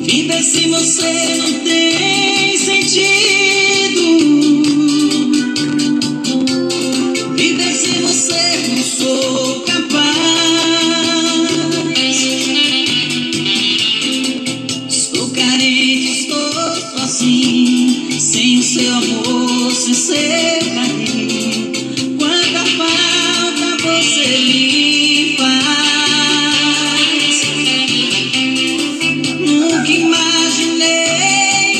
Vida se você não tem sentido, vida se você não sou capaz. Estou carente, estou sozinho, sem o seu amor, sem seu carinho. Quanta falta você me faz. Nunca imaginei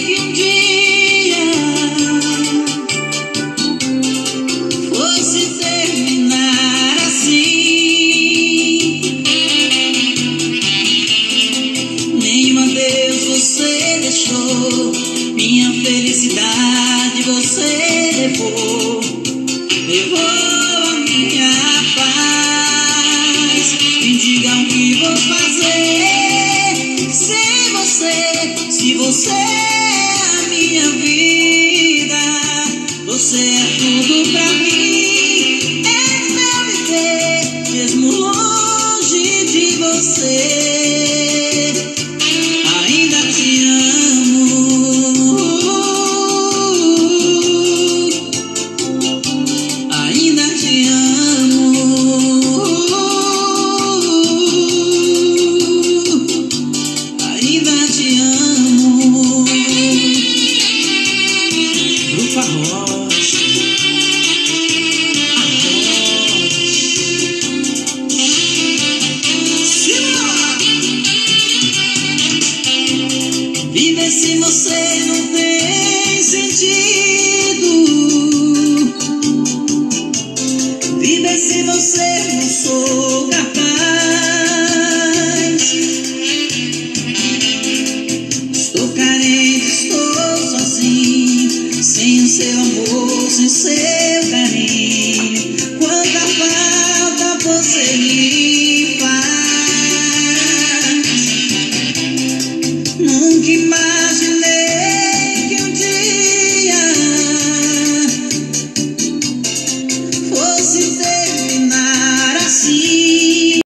que um dia fosse terminar assim. Nenhum adeus você deixou, minha felicidade você levou, levou a minha paz. Me digam o que vou fazer sem você, se você é a minha vida. Você é tudo pra mim, é meu viver, mesmo longe de você. Ainda te amo, ainda te amo, ainda te amo. Grupo Arrocha, viver se você não tem sentido, viver se você não sou capaz.